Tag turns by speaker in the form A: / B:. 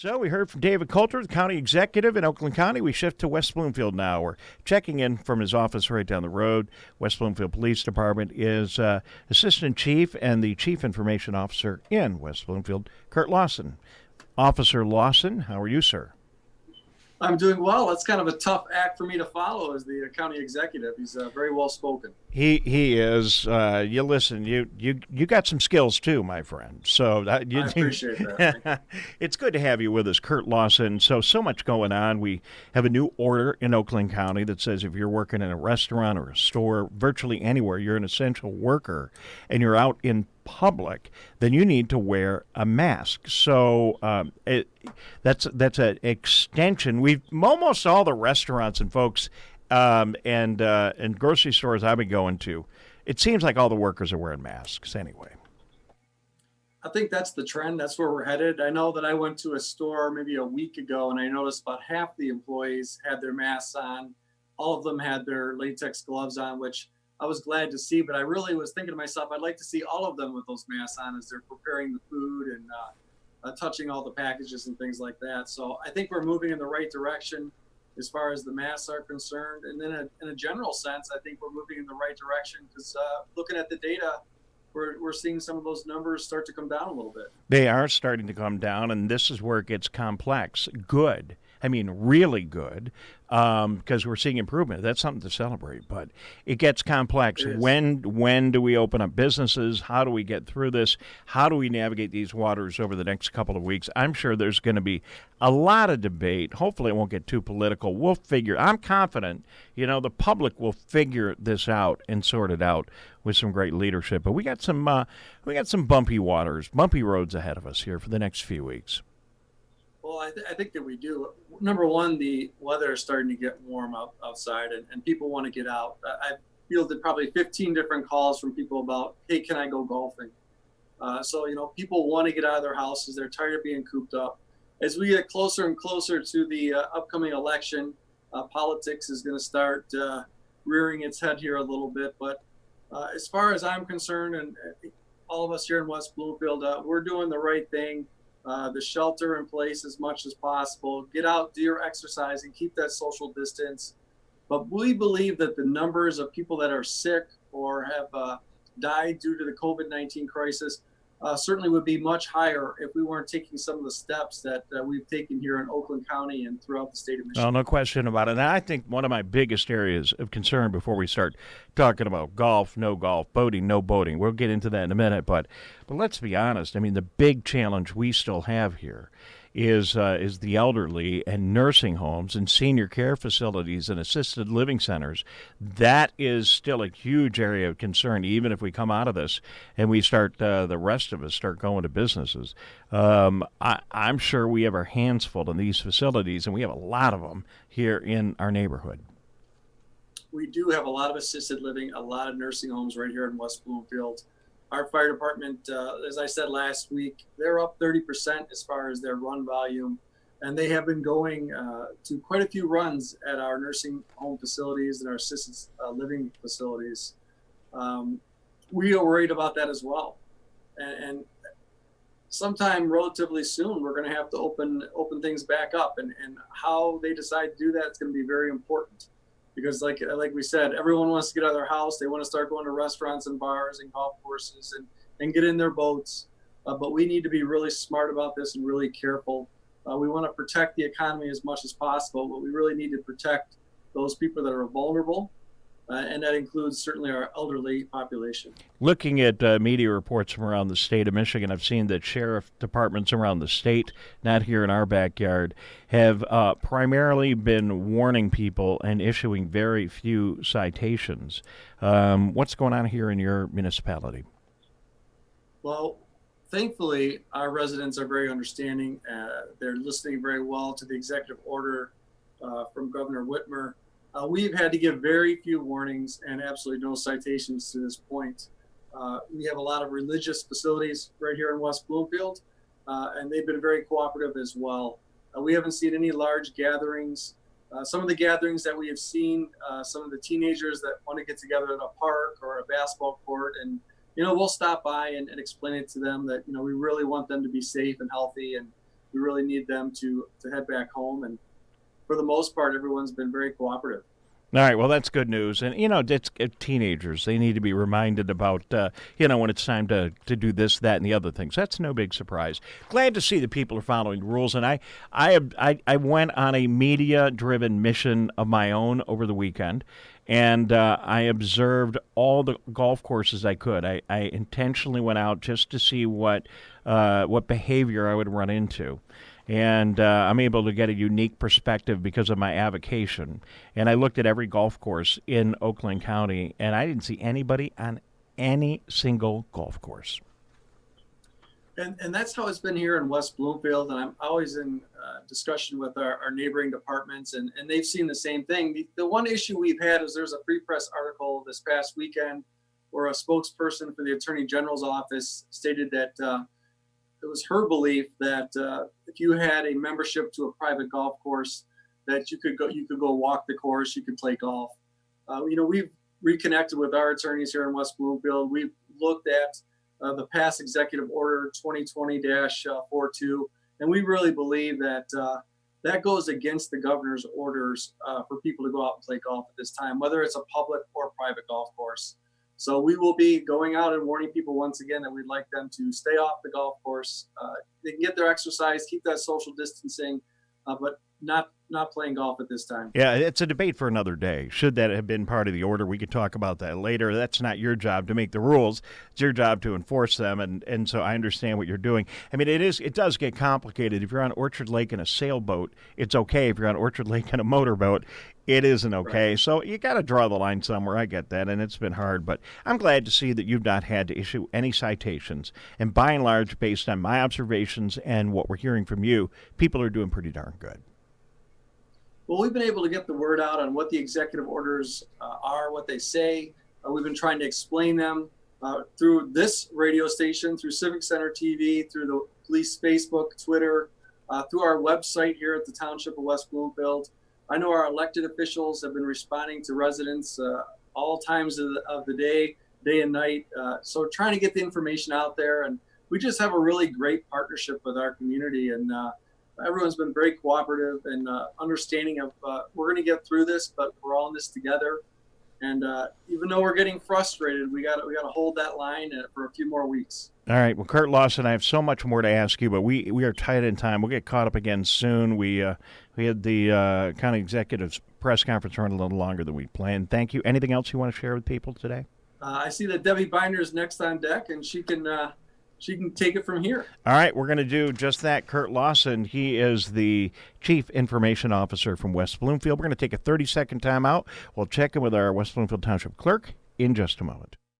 A: So we heard from David Coulter, the county executive in Oakland County. We shift to West Bloomfield now. We're checking in from his office right down the road. West Bloomfield Police Department is Assistant Chief and the Chief Information Officer in West Bloomfield, Curt Lawson. Officer Lawson, how are you, sir?
B: I'm doing well. That's kind of a tough act for me to follow as the county executive. He's very well spoken.
A: He is. You listen. You got some skills too, my friend. So
B: I appreciate that.
A: It's good to have you with us, Curt Lawson. So much going on. We have a new order in Oakland County that says if you're working in a restaurant or a store, virtually anywhere, you're an essential worker, and you're out in public, then you need to wear a mask. So that's an extension. We've almost all the restaurants and folks and grocery stores I've been going to, it seems like all the workers are wearing masks anyway.
B: I think that's the trend. That's where we're headed. I know that I went to a store maybe a week ago and I noticed about half the employees had their masks on. All of them had their latex gloves on, which I was glad to see, but I really was thinking to myself, I'd like to see all of them with those masks on as they're preparing the food and touching all the packages and things like that. So I think we're moving in the right direction as far as the masks are concerned. And then in a general sense, I think we're moving in the right direction because looking at the data, we're seeing some of those numbers start to come down a little bit.
A: They are starting to come down, and this is where it gets complex. Good. I mean, really good, because we're seeing improvement. That's something to celebrate, but it gets complex. When do we open up businesses? How do we get through this? How do we navigate these waters over the next couple of weeks? I'm sure there's going to be a lot of debate. Hopefully it won't get too political. I'm confident, the public will figure this out and sort it out with some great leadership. But we got some bumpy waters, bumpy roads ahead of us here for the next few weeks.
B: Well, I think that we do. Number one, the weather is starting to get warm outside, and people want to get out. I fielded probably 15 different calls from people about, hey, can I go golfing? So, people want to get out of their houses. They're tired of being cooped up. As we get closer and closer to the upcoming election, politics is going to start rearing its head here a little bit. But as far as I'm concerned, and all of us here in West Bloomfield, we're doing the right thing. The shelter in place as much as possible. Get out, do your exercising, keep that social distance. But we believe that the numbers of people that are sick or have died due to the COVID-19 crisis certainly would be much higher if we weren't taking some of the steps that we've taken here in Oakland County and throughout the state of Michigan.
A: Well, no question about it. And I think one of my biggest areas of concern before we start talking about golf, no golf, boating, no boating, we'll get into that in a minute. But let's be honest. I mean, the big challenge we still have here is the elderly and nursing homes and senior care facilities and assisted living centers. That is still a huge area of concern, even if we come out of this and we start, the rest of us start going to businesses. I'm sure we have our hands full in these facilities, and we have a lot of them here in our neighborhood.
B: We do have a lot of assisted living, a lot of nursing homes right here in West Bloomfield. Our fire department, as I said last week, they're up 30% as far as their run volume, and they have been going to quite a few runs at our nursing home facilities and our assisted living facilities. We are worried about that as well, and sometime relatively soon we're going to have to open things back up, and how they decide to do that is going to be very important. Because like we said, everyone wants to get out of their house. They want to start going to restaurants and bars and golf courses and get in their boats. But we need to be really smart about this and really careful. We want to protect the economy as much as possible, but we really need to protect those people that are vulnerable. And that includes certainly our elderly population.
A: Looking at media reports from around the state of Michigan, I've seen that sheriff departments around the state, not here in our backyard, have primarily been warning people and issuing very few citations. What's going on here in your municipality?
B: Well, thankfully, our residents are very understanding. They're listening very well to the executive order from Governor Whitmer. We've had to give very few warnings and absolutely no citations to this point. We have a lot of religious facilities right here in West Bloomfield, and they've been very cooperative as well. We haven't seen any large gatherings. Some of the gatherings that we have seen, some of the teenagers that want to get together at a park or a basketball court, and we'll stop by and explain it to them that we really want them to be safe and healthy, and we really need them to head back home. And for the most part, everyone's been very cooperative.
A: All right, well, that's good news. And, it's teenagers. They need to be reminded about, when it's time to do this, that, and the other things. That's no big surprise. Glad to see that people are following the rules. And I went on a media-driven mission of my own over the weekend, and I observed all the golf courses I could. I intentionally went out just to see what behavior I would run into. And I'm able to get a unique perspective because of my avocation. And I looked at every golf course in Oakland County, and I didn't see anybody on any single golf course.
B: And that's how it's been here in West Bloomfield. And I'm always in discussion with our neighboring departments, and they've seen the same thing. The one issue we've had is there's a Free Press article this past weekend where a spokesperson for the Attorney General's office stated that it was her belief that if you had a membership to a private golf course, that you could go walk the course, you could play golf. We've reconnected with our attorneys here in West Bloomfield. We've looked at the past executive order 2020-42, and we really believe that that goes against the governor's orders for people to go out and play golf at this time, whether it's a public or private golf course. So we will be going out and warning people once again that we'd like them to stay off the golf course. They can get their exercise, keep that social distancing, but not playing golf at this time.
A: Yeah, it's a debate for another day. Should that have been part of the order? We could talk about that later. That's not your job to make the rules. It's your job to enforce them, and so I understand what you're doing. I mean, it does get complicated. If you're on Orchard Lake in a sailboat, it's okay. If you're on Orchard Lake in a motorboat, it isn't okay. Right. So you got to draw the line somewhere. I get that, and it's been hard. But I'm glad to see that you've not had to issue any citations. And by and large, based on my observations and what we're hearing from you, people are doing pretty darn good.
B: Well, we've been able to get the word out on what the executive orders are, what they say. We've been trying to explain them through this radio station, through Civic Center TV, through the police Facebook, Twitter, through our website here at the Township of West Bloomfield. I know our elected officials have been responding to residents all times of the day and night. So trying to get the information out there. And we just have a really great partnership with our community. And everyone's been very cooperative and understanding of we're going to get through this, but we're all in this together. And even though we're getting frustrated, we got to hold that line for a few more weeks.
A: All right. Well, Curt Lawson, I have so much more to ask you, but we are tight in time. We'll get caught up again soon. We had the county executive's press conference run a little longer than we planned. Thank you. Anything else you want to share with people today?
B: I see that Debbie Binder is next on deck, and she can take it from here.
A: All right, we're going to do just that. Curt Lawson, he is the Chief Information Officer from West Bloomfield. We're going to take a 30-second time out. We'll check in with our West Bloomfield Township Clerk in just a moment.